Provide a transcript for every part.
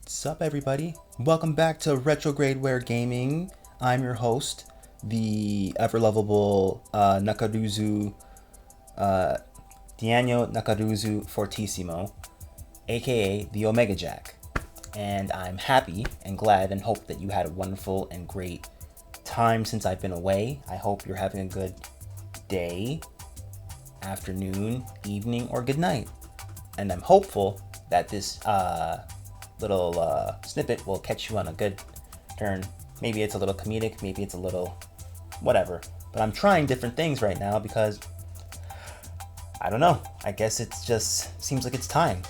What's up, everybody? Welcome back to RetroGradewear Gaming. I'm your host, the ever-lovable Nakaruzu, Daniel Nakaruzu Fortissimo, aka the Omega Jack. And I'm happy and glad and hope that you had a wonderful and great time since I've been away. I hope you're having a good day, afternoon, evening, or good night. And I'm hopeful that this little snippet will catch you on a good turn. Maybe it's a little comedic, maybe it's a little whatever. But I'm trying different things right now because I don't know. I guess it just seems like it's time.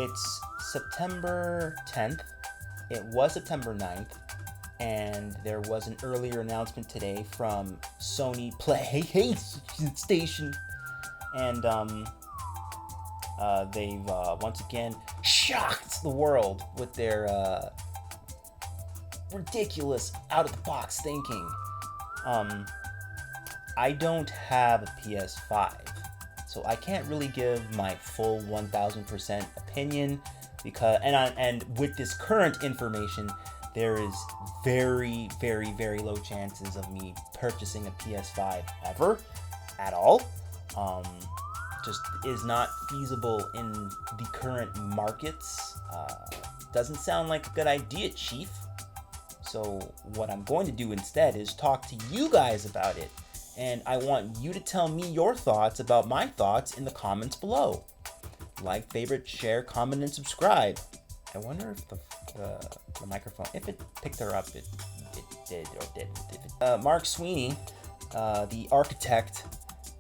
It's September 10th. It was September 9th. And there was an earlier announcement today from Sony PlayStation. And they've once again shocked the world with their ridiculous out-of-the-box thinking. I don't have a PS5, so I can't really give my full 1000% opinion because and with this current information, there is very, very, very low chances of me purchasing a PS5 ever at all. Just is not feasible in the current markets. Doesn't sound like a good idea, Chief. So what I'm going to do instead is talk to you guys about it. And I want you to tell me your thoughts about my thoughts in the comments below. Like, favorite, share, comment, and subscribe. I wonder if the microphone, if it picked her up, it did or didn't. Mark Sweeney, the architect,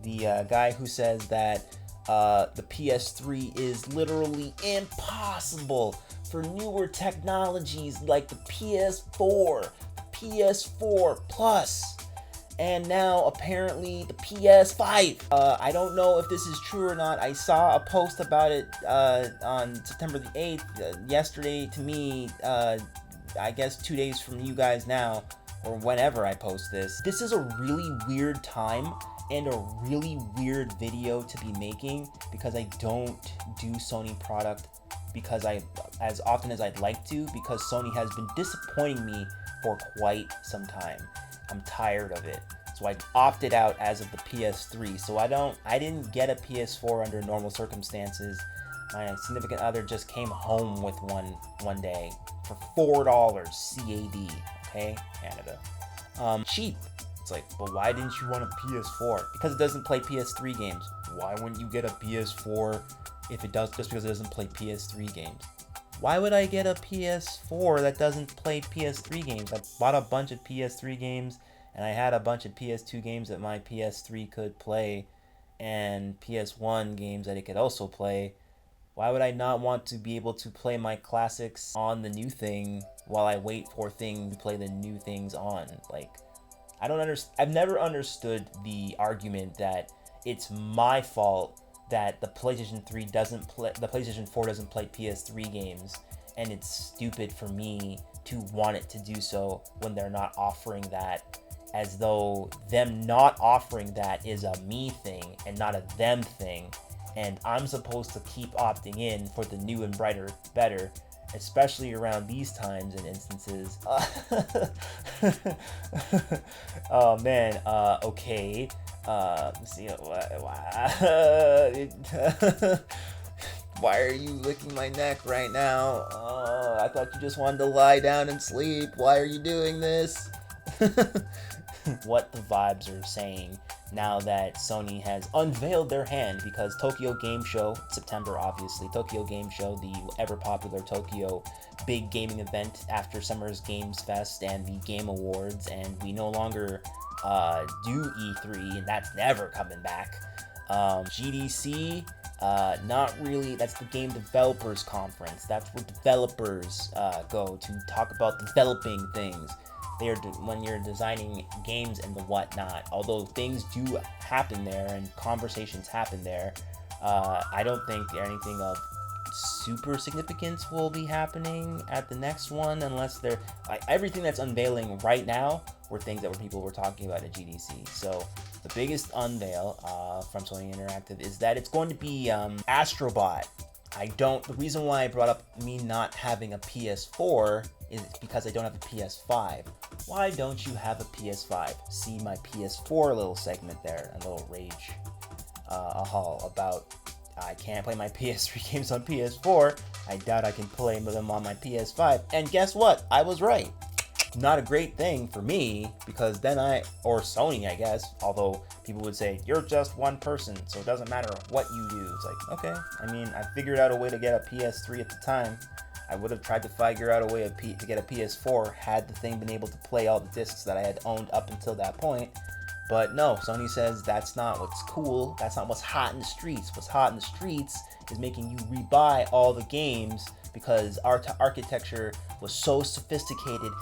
the guy who says that the PS3 is literally impossible for newer technologies like the PS4, the PS4 Plus, and now apparently the PS5. I don't know if this is true or not. I saw a post about it on September the 8th, yesterday to me, I guess 2 days from you guys now, or whenever I post this. This is a really weird time and a really weird video to be making because I don't do Sony product because as often as I'd like to, because Sony has been disappointing me for quite some time. I'm tired of it. So I opted out as of the PS3. So I didn't get a PS4 under normal circumstances. My significant other just came home with one day for $4 CAD, okay? Canada. Cheap. It's like, well, why didn't you want a PS4? Because it doesn't play PS3 games. Why wouldn't you get a PS4 if it does, just because it doesn't play PS3 games? Why would I get a PS4 that doesn't play PS3 games? I bought a bunch of PS3 games, and I had a bunch of PS2 games that my PS3 could play, and PS1 games that it could also play. Why would I not want to be able to play my classics on the new thing while I wait for things to play the new things on? Like, I've never understood the argument that it's my fault that the PlayStation 4 doesn't play PS3 games, and it's stupid for me to want it to do so when they're not offering that, as though them not offering that is a me thing and not a them thing, and I'm supposed to keep opting in for the new and brighter, better, especially around these times and instances. Oh man, okay. Let's see. Why are you licking my neck right now? Oh, I thought you just wanted to lie down and sleep. Why are you doing this? What the vibes are saying now that Sony has unveiled their hand, because Tokyo Game Show, September obviously, Tokyo Game Show, the ever popular Tokyo big gaming event after Summer's Games Fest and the Game Awards, and we no longer do E3, and that's never coming back. GDC, not really. That's the Game Developers Conference. That's where developers go to talk about developing things. When you're designing games and the whatnot. Although things do happen there and conversations happen there, I don't think anything of super significance will be happening at the next one, unless they're everything that's unveiling right now were things that people were talking about at GDC. So the biggest unveil from Sony Interactive is that it's going to be Astrobot The reason why I brought up me not having a PS4 is because I don't have a PS5. Why don't you have a PS5? See my PS4 little segment there, a little rage, a haul about I can't play my PS3 games on PS4. I doubt I can play them on my PS5. And guess what? I was right. Not a great thing for me, because then or Sony, I guess, although people would say, you're just one person, so it doesn't matter what you do. It's like, okay, I mean, I figured out a way to get a PS3 at the time. I would have tried to figure out a way to get a PS4 had the thing been able to play all the discs that I had owned up until that point. But no, Sony says that's not what's cool. That's not what's hot in the streets. What's hot in the streets is making you rebuy all the games because our architecture was so sophisticated,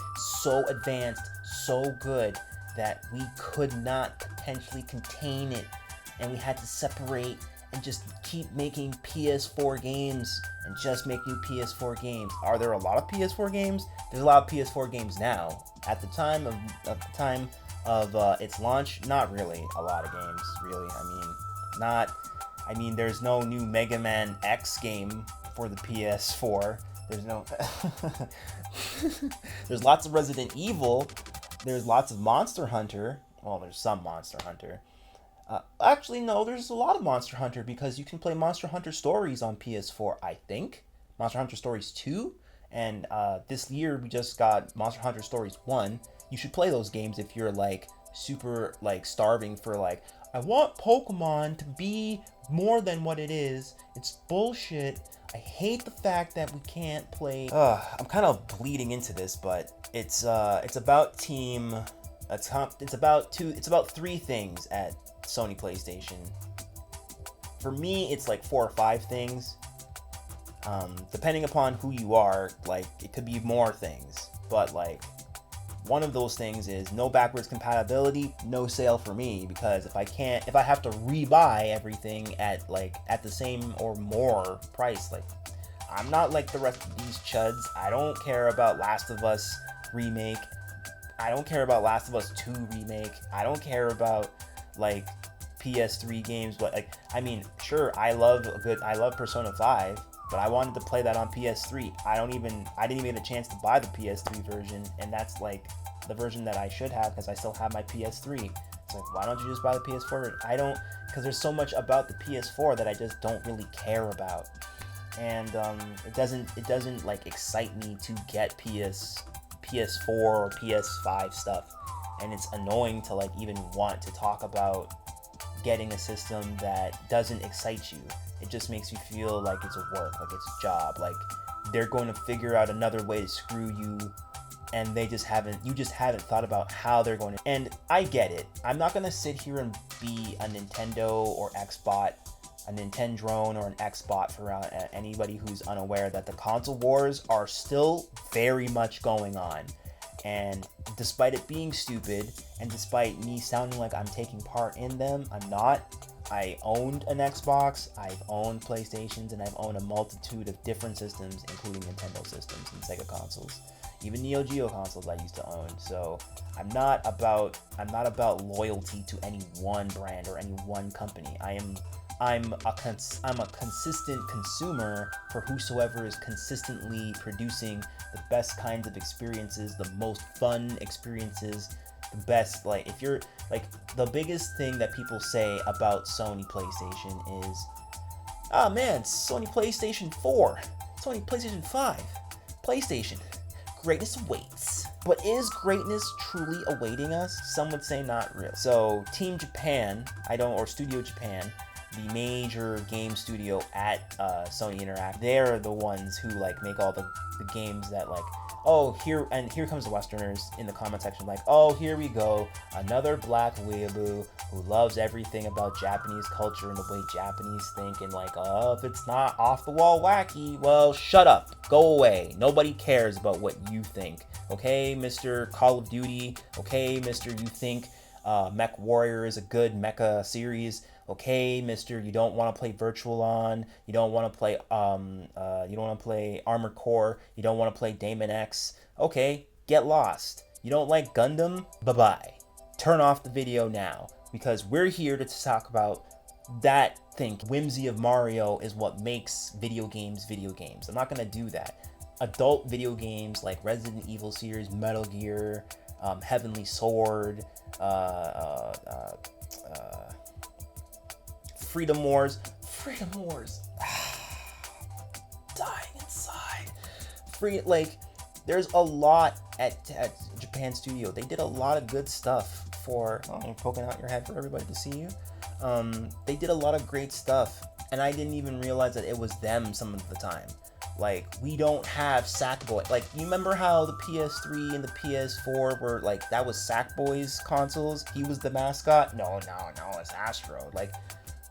so advanced, so good that we could not potentially contain it. And we had to separate and just keep making PS4 games and just make new PS4 games. Are there a lot of PS4 games? There's a lot of PS4 games now. At the time of its launch, not really a lot of games, really. I mean, there's no new Mega Man X game for the PS4. There's no there's lots of Resident Evil. There's lots of Monster Hunter. Well, there's some Monster Hunter. Actually, no, there's a lot of Monster Hunter because you can play Monster Hunter Stories on PS4, I think. Monster Hunter Stories 2. And this year we just got Monster Hunter Stories 1. You should play those games if you're like super like starving for like, I want Pokemon to be more than what it is. It's bullshit. I hate the fact that we can't play. I'm kind of bleeding into this, but it's about it's about three things at Sony PlayStation. For me, it's like 4 or 5 things. Depending upon who you are, like it could be more things, but like one of those things is no backwards compatibility, no sale for me, because if I have to rebuy everything at the same or more price, like I'm not like the rest of these chuds. I don't care about Last of Us remake. I don't care about Last of Us 2 remake. I don't care about like PS3 games, but like, I mean, sure, I love Persona 5, but I wanted to play that on PS3. I didn't even get a chance to buy the PS3 version, and that's like the version that I should have because I still have my PS3. It's like, why don't you just buy the PS4? Because there's so much about the PS4 that I just don't really care about, and it doesn't like excite me to get PS4 or PS5 stuff, and it's annoying to like even want to talk about getting a system that doesn't excite you. It just makes you feel like it's a work, like it's a job, like they're going to figure out another way to screw you, and you just haven't thought about how they're going to. And I get it. I'm not going to sit here and be a Nintendo or Xbot, a Nintendrone or an Xbot for anybody who's unaware that the console wars are still very much going on. And despite it being stupid, and despite me sounding like I'm taking part in them, I'm not. I owned an Xbox, I've owned PlayStations, and I've owned a multitude of different systems, including Nintendo systems and Sega consoles. Even Neo Geo consoles I used to own. So I'm not about loyalty to any one brand or any one company. I'm a consistent consumer for whosoever is consistently producing the best kinds of experiences, the most fun experiences, the best, like, if you're, like, the biggest thing that people say about Sony PlayStation is, oh man, Sony PlayStation 4, Sony PlayStation 5, PlayStation, greatness awaits. But is greatness truly awaiting us? Some would say not really. So Team Japan, or Studio Japan, the major game studio at Sony Interactive, they're the ones who like make all the games that like, oh, here comes the Westerners in the comment section like, oh, here we go, another black weeaboo who loves everything about Japanese culture and the way Japanese think, and like, oh, if it's not off the wall wacky, well, shut up, go away, nobody cares about what you think, okay, Mr. Call of Duty, okay, Mr. You think Mech Warrior is a good mecha series, okay, Mister, you don't want to play Virtual On, you don't want to play Armored Core, you don't want to play Daemon X. Okay, get lost. You don't like Gundam? Bye-bye. Turn off the video now, because we're here to talk about that think whimsy of Mario is what makes video games video games. I'm not gonna do that. Adult video games like Resident Evil series, Metal Gear, Heavenly Sword, Freedom Wars, dying inside. There's a lot at Japan Studio. They did a lot of good stuff for. Oh, I'm poking out your head for everybody to see you. They did a lot of great stuff, and I didn't even realize that it was them some of the time. Like, we don't have Sackboy. Like, you remember how the PS3 and the PS4 were, like, that was Sackboy's consoles? He was the mascot? No, it's Astro. Like,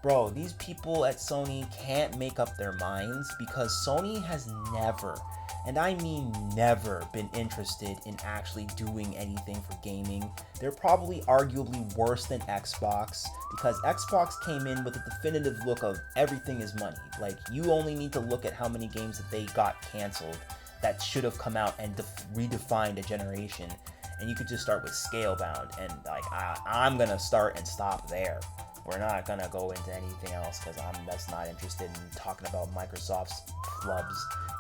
bro, these people at Sony can't make up their minds because Sony has never, and I mean never, been interested in actually doing anything for gaming. They're probably arguably worse than Xbox because Xbox came in with a definitive look of everything is money. Like, you only need to look at how many games that they got canceled that should have come out and redefined a generation. And you could just start with Scalebound, and like I'm gonna start and stop there. We're not gonna go into anything else because I'm just not interested in talking about Microsoft's flubs,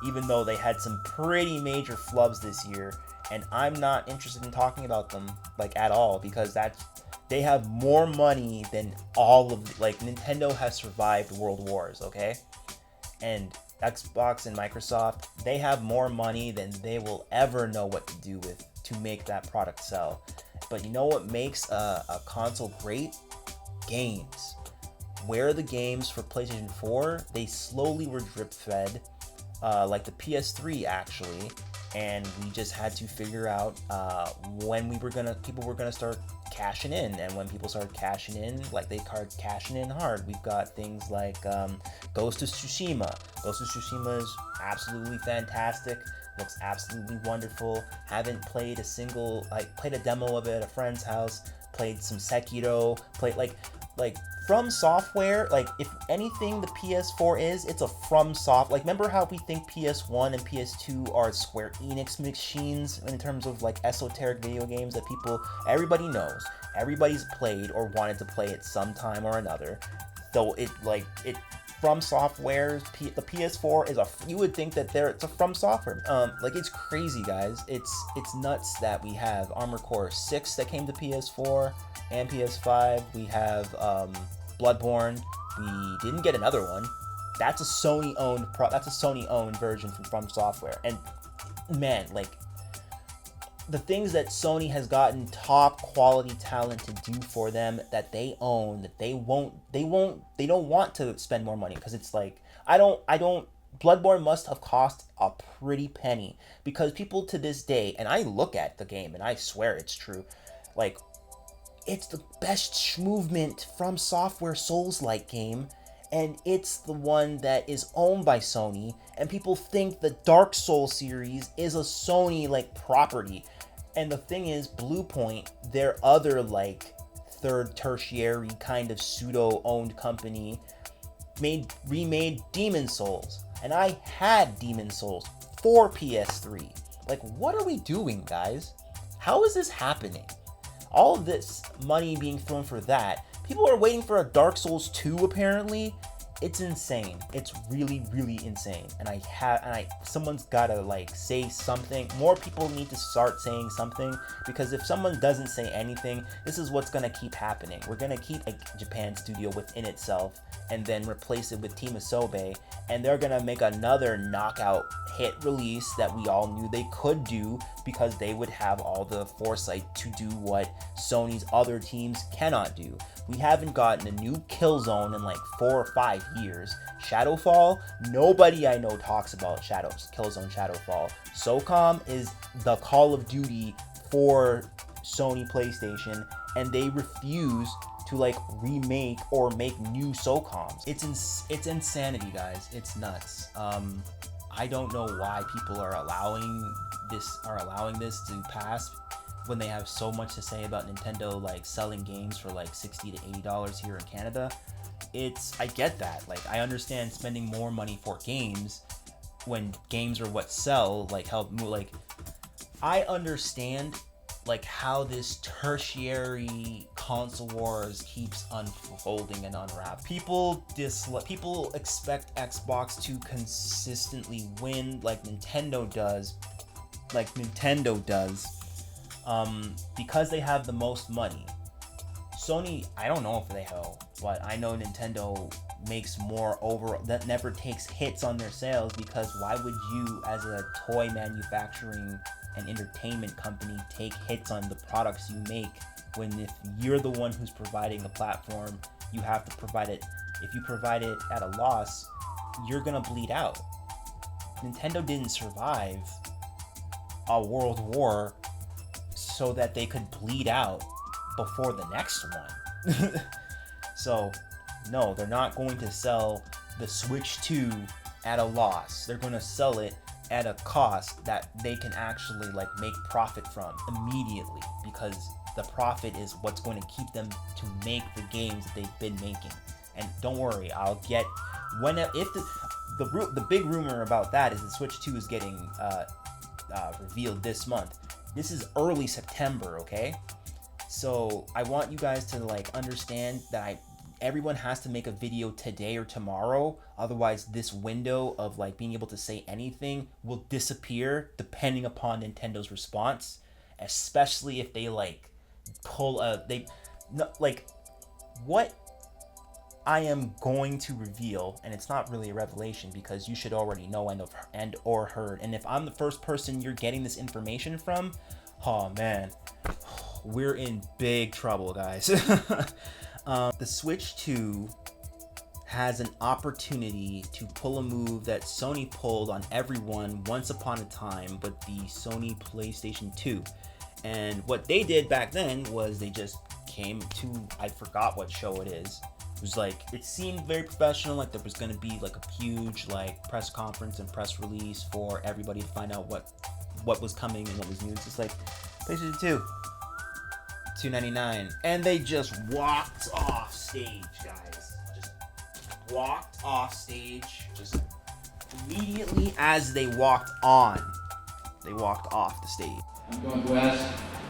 even though they had some pretty major flubs this year, and I'm not interested in talking about them like at all because they have more money than all of, like, Nintendo has survived world wars, okay? And Xbox and Microsoft, they have more money than they will ever know what to do with to make that product sell. But you know what makes a console great? Games. Where are the games for PlayStation 4? They slowly were drip fed, like the PS3 actually, and we just had to figure out when people were gonna start cashing in, and when people started cashing in, like they started cashing in hard. We've got things like Ghost of Tsushima. Ghost of Tsushima is absolutely fantastic. Looks absolutely wonderful. Haven't played played a demo of it at a friend's house. Played some Sekiro. Played like From Software. Like, if anything, the PS4 it's a From Soft. Like, remember how we think PS1 and PS2 are Square Enix machines in terms of like esoteric video games that everybody knows, everybody's played or wanted to play at some time or another. Though From Software's the PS4 you would think that it's a From Software. Like, it's crazy, guys. It's nuts that we have Armored Core 6 that came to PS4 and PS5. We have Bloodborne. We didn't get another one. That's a Sony-owned version from Software. And man, like, the things that Sony has gotten top quality talent to do for them that they own, that they don't want to spend more money because it's like, Bloodborne must have cost a pretty penny because people to this day, and I look at the game and I swear it's true, like, it's the best movement From Software Souls-like game, and it's the one that is owned by Sony, and people think the Dark Souls series is a Sony property. And the thing is, Bluepoint, their other third tertiary kind of pseudo-owned company, remade Demon Souls, and I had Demon Souls for PS3. Like, what are we doing, guys? How is this happening? All of this money being thrown for that. People are waiting for a Dark Souls 2, apparently. It's insane. It's really, really insane. And someone's gotta say something. More people need to start saying something, because if someone doesn't say anything, this is what's gonna keep happening. We're gonna keep Japan Studio within itself and then replace it with Team Asobe, and they're gonna make another knockout hit release that we all knew they could do, because they would have all the foresight to do what Sony's other teams cannot do. We haven't gotten a new Killzone in 4 or 5 years. Shadowfall, nobody I know talks about Killzone Shadowfall. SOCOM is the Call of Duty for Sony PlayStation, and they refuse to remake or make new SOCOMs. It's insanity, guys. It's nuts. I don't know why people are allowing this to pass when they have so much to say about Nintendo selling games for $60 to $80 here in Canada. I get that. I understand spending more money for games when games are what sell, I understand how this tertiary console wars keeps unfolding and unwrapping. People expect Xbox to consistently win like Nintendo does, because they have the most money. Sony, I don't know if they have, but I know Nintendo makes more overall, that never takes hits on their sales, because why would you, as a toy manufacturing and entertainment company, take hits on the products you make, when if you're the one who's providing the platform, you have to provide it. If you provide it at a loss, you're gonna bleed out. Nintendo didn't survive a world war so that they could bleed out before the next one. So no, they're not going to sell the Switch 2 at a loss. They're going to sell it at a cost that they can actually like make profit from immediately, because the profit is what's going to keep them to make the games that they've been making. And don't worry, I'll get the big rumor about that is the Switch 2 is getting revealed this month. This is early September, okay? So I want you guys to like understand that everyone has to make a video today or tomorrow, otherwise this window of like being able to say anything will disappear depending upon Nintendo's response, especially if they like pull what I am going to reveal, and it's not really a revelation because you should already know and or heard. And if I'm the first person you're getting this information from, oh man, we're in big trouble, guys. The Switch 2 has an opportunity to pull a move that Sony pulled on everyone once upon a time, but the Sony PlayStation 2. And what they did back then was they just came to, I forgot what show it is. It was like, it seemed very professional, like there was going to be like a huge like press conference and press release for everybody to find out what was coming and what was new. It's just like, PlayStation 2. $299, and they just walked off stage, guys. Just walked off stage. Just immediately as they walked off the stage. I'm going to ask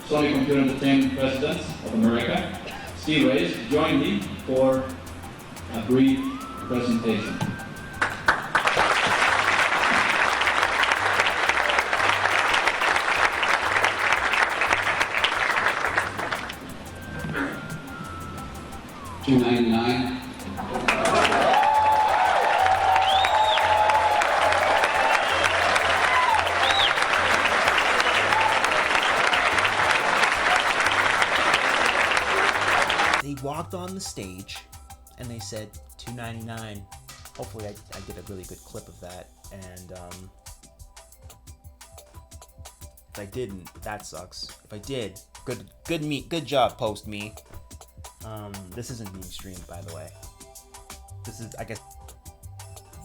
Sony Computer Entertainment President of America, Steve Reyes, to join me for a brief presentation. $299. They walked on the stage and they said $299. Hopefully I did a really good clip of that, and if I didn't, that sucks. If I did, good job, post me. This isn't being streamed, by the way. This is, I guess,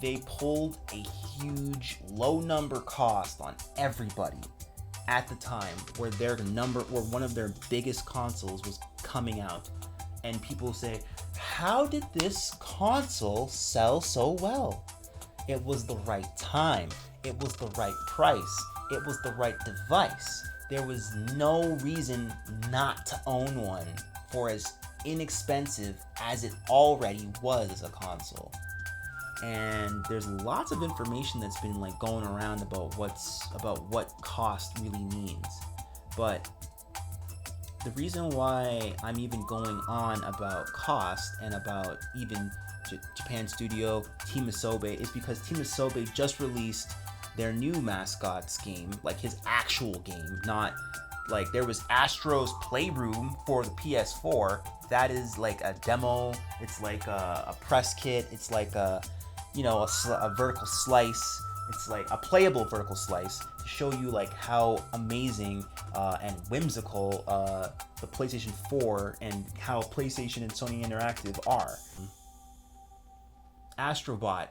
they pulled a huge low number cost on everybody at the time where one of their biggest consoles was coming out. And people say, how did this console sell so well? It was the right time. It was the right price. It was the right device. There was no reason not to own one for as inexpensive as it already was as a console. And there's lots of information that's been like going around about what cost really means. But the reason why I'm even going on about cost and about even Japan Studio, Team Asobe, is because Team Asobe just released their new mascots game, like his actual game, not like there was Astro's Playroom for the PS4. That is like a demo. It's like a press kit. It's like a vertical slice. It's like a playable vertical slice to show you like how amazing and whimsical the PlayStation 4 and how PlayStation and Sony Interactive are. Astrobot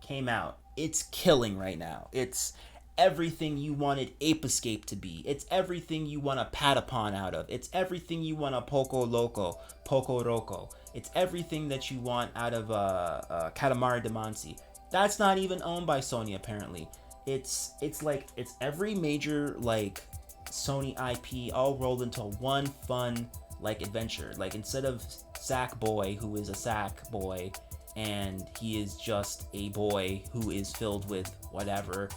came out. It's killing right now. It's everything you wanted Ape Escape to be. It's everything you want a Patapon out of. It's everything you want a Poco Roco. It's everything that you want out of Katamari Damacy. That's not even owned by Sony, apparently. It's every major like Sony IP all rolled into one fun like adventure. Like instead of Sackboy, who is a sack boy, and he is just a boy who is filled with whatever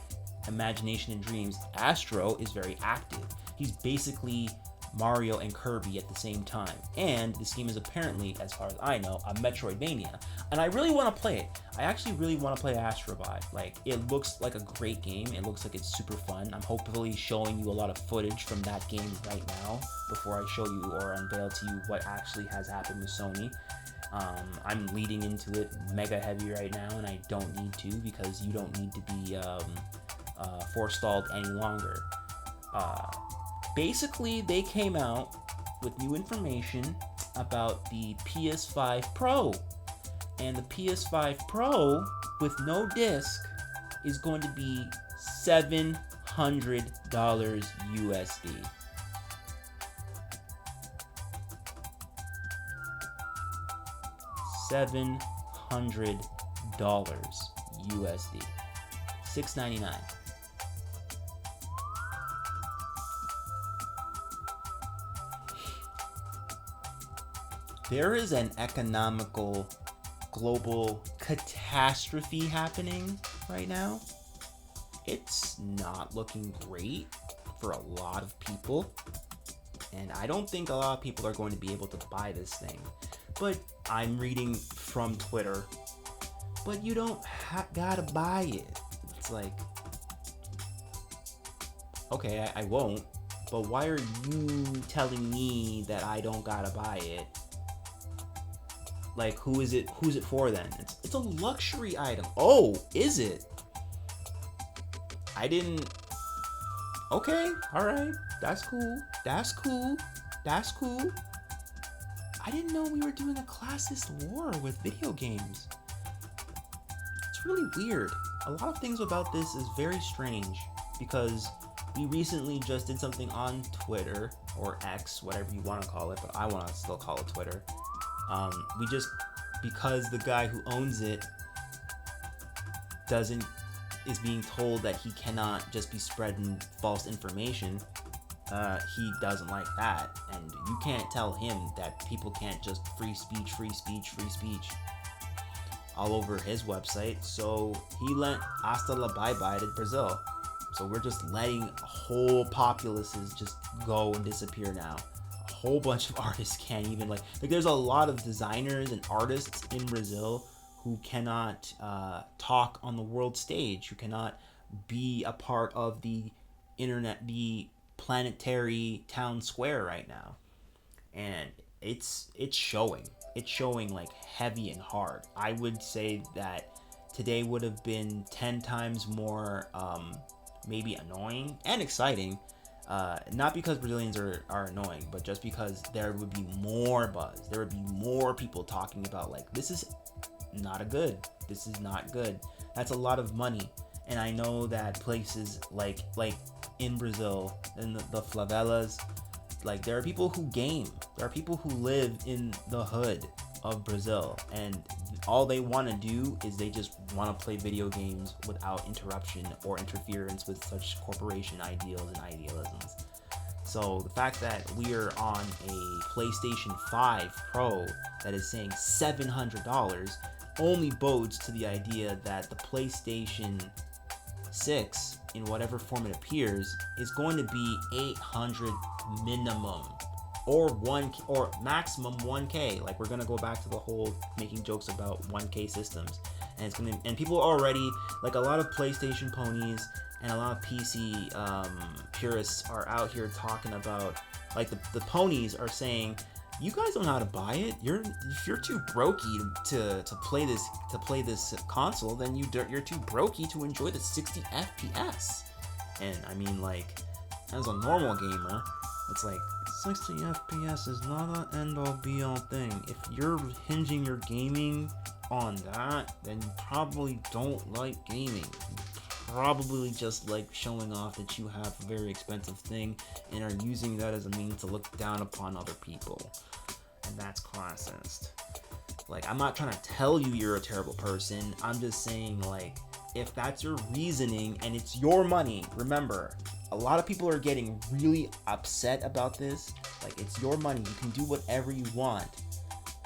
imagination and dreams, Astro is very active. He's basically Mario and Kirby at the same time. And this game is apparently, as far as I know, a Metroidvania. And I really want to play it. I actually really want to play Astrobot. Like, it looks like a great game. It looks like it's super fun. I'm hopefully showing you a lot of footage from that game right now before I show you or unveil to you what actually has happened with Sony. I'm leading into it mega heavy right now, and I don't need to, because you don't need to be forestalled any longer. Basically, they came out with new information about the PS5 Pro. And the PS5 Pro with no disc is going to be $700 USD. $700 USD. $699. There is an economical global catastrophe happening right now. It's not looking great for a lot of people, and I don't think a lot of people are going to be able to buy this thing. But I'm reading from Twitter, but you don't gotta buy it. It's like, okay, I won't, but why are you telling me that I don't gotta buy it? Like, who's it for then? It's a luxury item. Oh, is it? I didn't. Okay, all right. That's cool. I didn't know we were doing a classist war with video games. It's really weird. A lot of things about this is very strange, because we recently just did something on Twitter, or X, whatever you want to call it, but I want to still call it Twitter. Because the guy who owns it is being told that he cannot just be spreading false information. He doesn't like that, and you can't tell him that people can't just free speech all over his website. So he lent hasta la bye-bye to Brazil. So we're just letting whole populaces just go and disappear now. A whole bunch of artists can't even like there's a lot of designers and artists in Brazil who cannot talk on the world stage, who cannot be a part of the internet, the planetary town square right now. And it's showing like heavy and hard. I would say that today would have been 10 times more maybe annoying and exciting, not because Brazilians are annoying, but just because there would be more buzz. There would be more people talking about like, this is not good. That's a lot of money. And I know that places like in Brazil, in the favelas, like there are people who game. There are people who live in the hood of Brazil, and all they want to do is they just want to play video games without interruption or interference with such corporation ideals and idealisms. So the fact that we are on a PlayStation 5 Pro that is saying $700 only bodes to the idea that the PlayStation 6, in whatever form it appears, is going to be 800 minimum, or maximum 1K. Like, we're gonna go back to the whole making jokes about 1K systems, and people already, like, a lot of PlayStation ponies and a lot of PC purists are out here talking about, like, the ponies are saying, you guys don't know how to buy it. If you're too brokey to play this console, then you're too brokey to enjoy the 60 FPS. And I mean, like, as a normal gamer, it's like 60 FPS is not an end-all be-all thing. If you're hinging your gaming on that, then you probably don't like gaming. You probably just like showing off that you have a very expensive thing and are using that as a means to look down upon other people. And that's classist. Like, I'm not trying to tell you you're a terrible person. I'm just saying, like, if that's your reasoning and it's your money, remember, a lot of people are getting really upset about this. Like, it's your money. You can do whatever you want.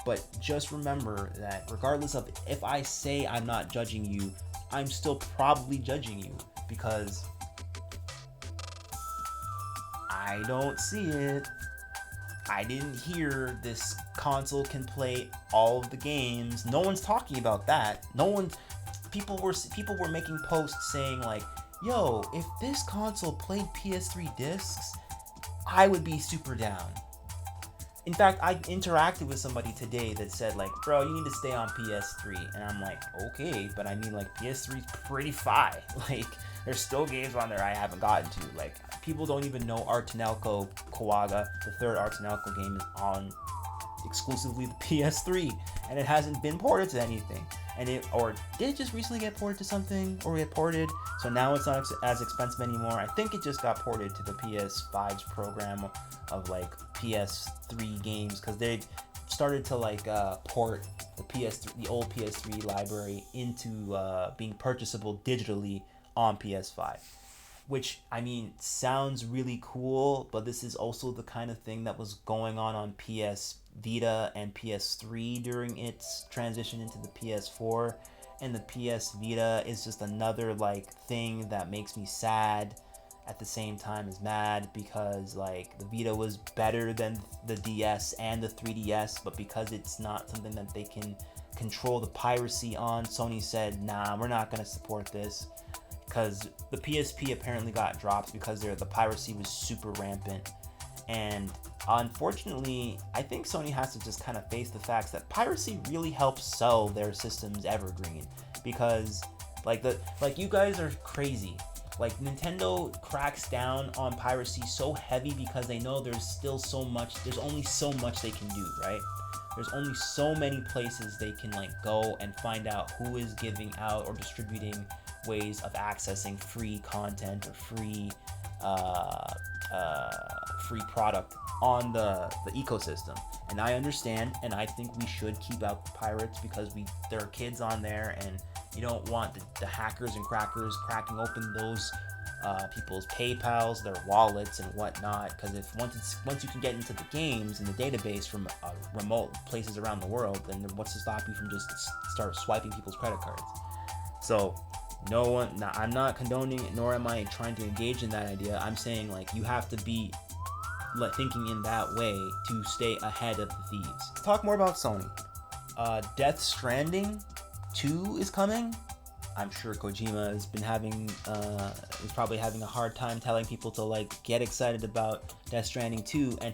But just remember that regardless of if I say I'm not judging you, I'm still probably judging you because I don't see it. I didn't hear this console can play all of the games. No one's talking about that. People were making posts saying like, yo, if this console played PS3 discs, I would be super down. In fact, I interacted with somebody today that said like, bro, you need to stay on PS3. And I'm like, okay, but I mean like PS3 is pretty fi. Like, there's still games on there I haven't gotten to. Like, people don't even know Artanelco Kawaga, the third Artanelco game, is on exclusively the PS3, and it hasn't been ported to anything. Did it just recently get ported to something, or get ported? So now it's not as expensive anymore. I think it just got ported to the PS5's program of like PS3 games, because they started to like port the old PS3 library into being purchasable digitally on PS5. Which, I mean, sounds really cool, but this is also the kind of thing that was going on PS Vita and PS3 during its transition into the PS4. And the PS Vita is just another, like, thing that makes me sad at the same time as mad, because, like, the Vita was better than the DS and the 3DS, but because it's not something that they can control the piracy on, Sony said, nah, we're not going to support this. Because the PSP apparently got dropped because the piracy was super rampant. And unfortunately, I think Sony has to just kind of face the facts that piracy really helps sell their systems evergreen. Because like you guys are crazy. Like, Nintendo cracks down on piracy so heavy because they know there's only so much they can do, right? There's only so many places they can like go and find out who is giving out or distributing ways of accessing free content or free product on the ecosystem. And I understand, and I think we should keep out the pirates, because there are kids on there, and you don't want the hackers and crackers cracking open those people's PayPals, their wallets, and whatnot. Because once you can get into the games and the database from remote places around the world, then what's to stop you from just start swiping people's credit cards? So I'm not condoning it, nor am I trying to engage in that idea. I'm saying, like, you have to be thinking in that way to stay ahead of the thieves. Talk more about Sony. Death Stranding 2 is coming. I'm sure Kojima has been is probably having a hard time telling people to like get excited about Death Stranding 2 and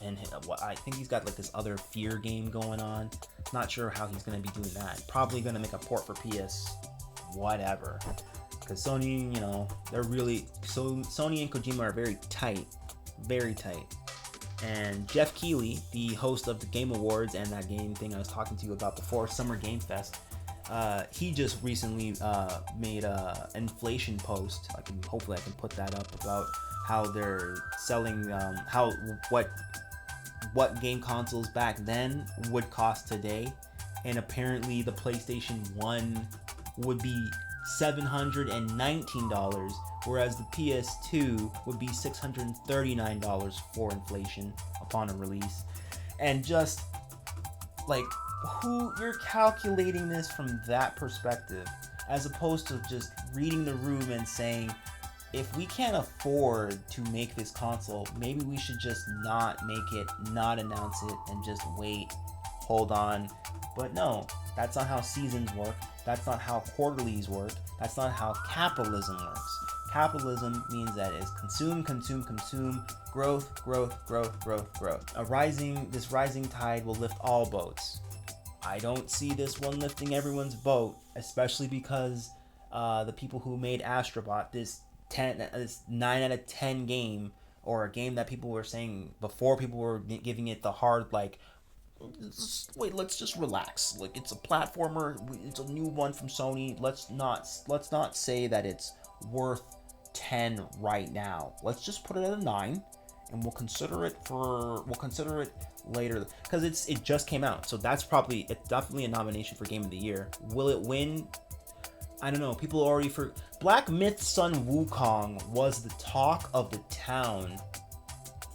I think he's got like this other Fear game going on. Not sure how he's going to be doing that. Probably going to make a port for PS whatever. Because Sony, Sony and Kojima are very tight. Very tight. And Jeff Keighley, the host of the Game Awards and that game thing I was talking to you about before, Summer Game Fest, he just recently made an inflation post. Hopefully I can put that up, about how they're selling, what game consoles back then would cost today. And apparently the PlayStation 1 would be $719, whereas the PS2 would be $639 for inflation upon a release. And just like, who you're calculating this from that perspective, as opposed to just reading the room and saying, if we can't afford to make this console, maybe we should just not make it, not announce it, and just wait, hold on. But no, that's not how seasons work. That's not how quarterlies work. That's not how capitalism works. Capitalism means that it's consume, growth. This rising tide will lift all boats. I don't see this one lifting everyone's boat, especially because the people who made Astrobot, this 9 out of 10 game, or a game that people were saying before, people were giving it the hard, like, let's just relax. Like, it's a platformer. It's a new one from Sony. Let's not say that it's worth 10 right now. Let's just put it at a 9, and we'll consider it later because it just came out. So it's definitely a nomination for Game of the Year. Will it win? I don't know. People already Black Myth Sun Wukong was the talk of the town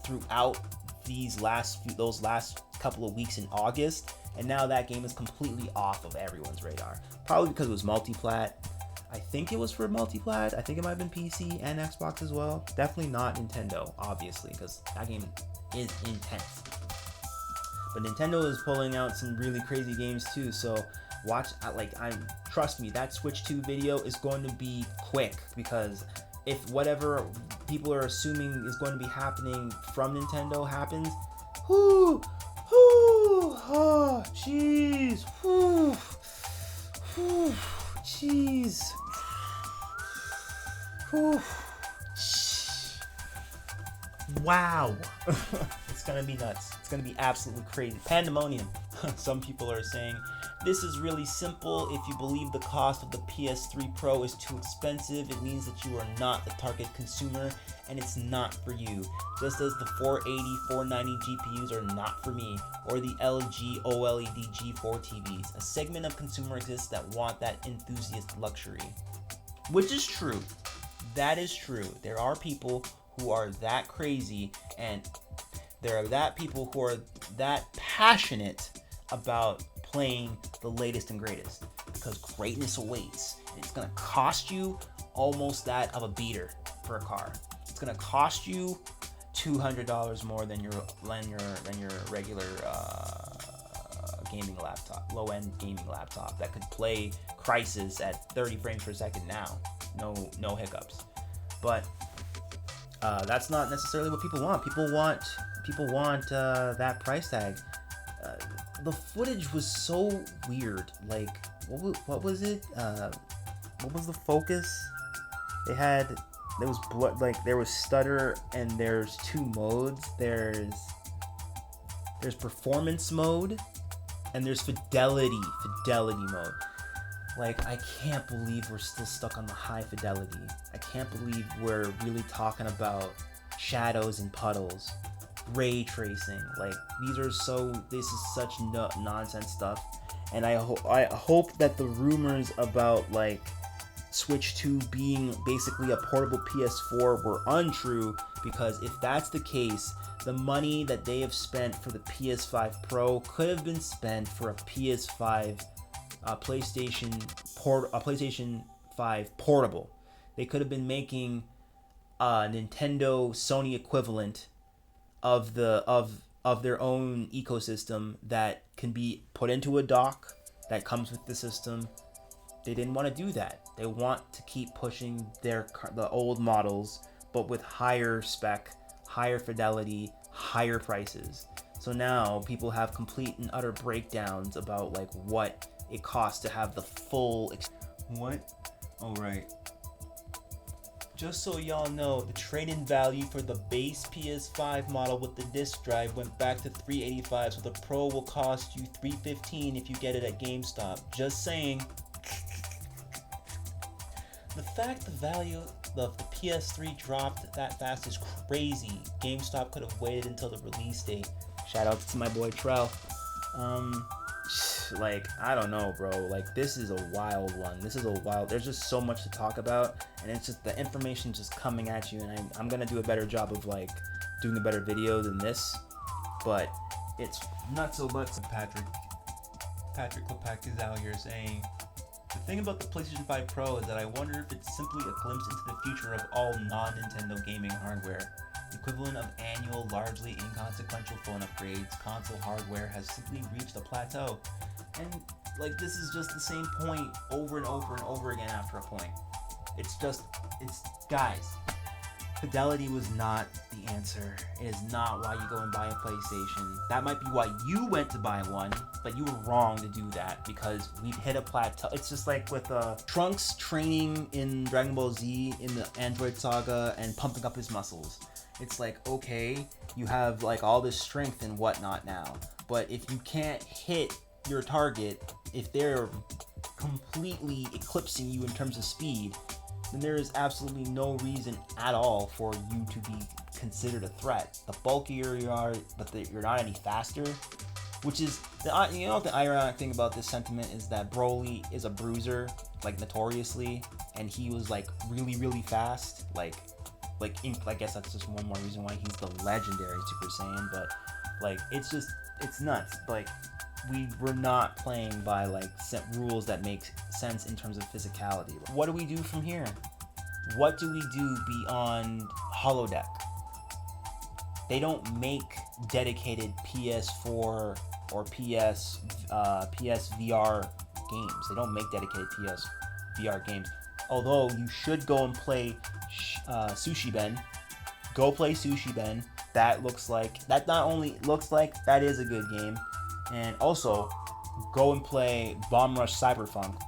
throughout those last couple of weeks in August, and now that game is completely off of everyone's radar. Probably because it was multi-plat. I think it was for multi-plat. I think it might have been PC and Xbox as well. Definitely not Nintendo, obviously, because that game is intense. But Nintendo is pulling out some really crazy games too. So trust me, that Switch 2 video is going to be quick, because if whatever people are assuming is going to be happening from Nintendo happens, oh, jeez, jeez, wow. It's gonna be nuts. It's gonna be absolutely crazy. Pandemonium. Some people are saying, this is really simple. If you believe the cost of the PS3 Pro is too expensive, it means that you are not the target consumer, and it's not for you. Just as the 480, 490 GPUs are not for me, or the LG OLED G4 TVs. A segment of consumer exists that want that enthusiast luxury. Which is true. That is true. There are people who are that crazy, and there are people who are that passionate about playing the latest and greatest, because greatness awaits. It's gonna cost you almost that of a beater for a car. It's gonna cost you $200 more than your regular gaming laptop, low-end gaming laptop that could play Crysis at 30 frames per second now, no hiccups. But that's not necessarily what people want. People want that price tag. The footage was so weird. Like, what was it? What was the focus? There was blood. Like, there was stutter, and there's two modes. There's performance mode, and there's fidelity mode. Like, I can't believe we're still stuck on the high fidelity. I can't believe we're really talking about shadows and puddles, ray tracing. Like, this is such nonsense stuff. And I hope that the rumors about, like, Switch 2 being basically a portable PS4 were untrue, because if that's the case, the money that they have spent for the PS5 Pro could have been spent for a PlayStation 5 portable. They could have been making a Nintendo Sony equivalent of their own ecosystem that can be put into a dock that comes with the system. They didn't want to do that. They want to keep pushing the old models, but with higher spec, higher fidelity, higher prices. So now people have complete and utter breakdowns about, like, what it costs to have the full what? Oh, right. Just so y'all know, the trade-in value for the base PS5 model with the disc drive went back to $385, so the Pro will cost you $315 if you get it at GameStop. Just saying. The fact the value of the PS3 dropped that fast is crazy. GameStop could have waited until the release date. Shout out to my boy Trell. Like, I don't know, bro. Like, this is a wild one. There's just so much to talk about, and it's just the information just coming at you, and I'm gonna do a better job of, like, doing a better video than this, but it's not so much. Patrick Kopak is out here saying, the thing about the PlayStation 5 Pro is that I wonder if it's simply a glimpse into the future of all non-Nintendo gaming hardware. The equivalent of annual, largely inconsequential phone upgrades, console hardware has simply reached a plateau. And, like, this is just the same point over and over and over again after a point. Guys, fidelity was not the answer. It is not why you go and buy a PlayStation. That might be why you went to buy one, but you were wrong to do that, because we've hit a plateau. It's just like with Trunks training in Dragon Ball Z in the Android Saga and pumping up his muscles. It's like, okay, you have, like, all this strength and whatnot now, but if you can't hit your target, if they're completely eclipsing you in terms of speed, then there is absolutely no reason at all for you to be considered a threat. The bulkier you are, but you're not any faster. Which is, the ironic thing about this sentiment is that Broly is a bruiser, like notoriously, and he was like really fast. I guess that's just one more reason why he's the legendary Super Saiyan. But like, it's nuts. Like, we're not playing by like set rules that make sense in terms of physicality. What do we do from here? What do we do beyond holodeck? They don't make dedicated PS4 or PS VR games. They don't make dedicated PS VR games. Although you should go and play Sushi Ben. Go play Sushi Ben. That not only looks like, that is a good game. And also, go and play Bomb Rush Cyberpunk.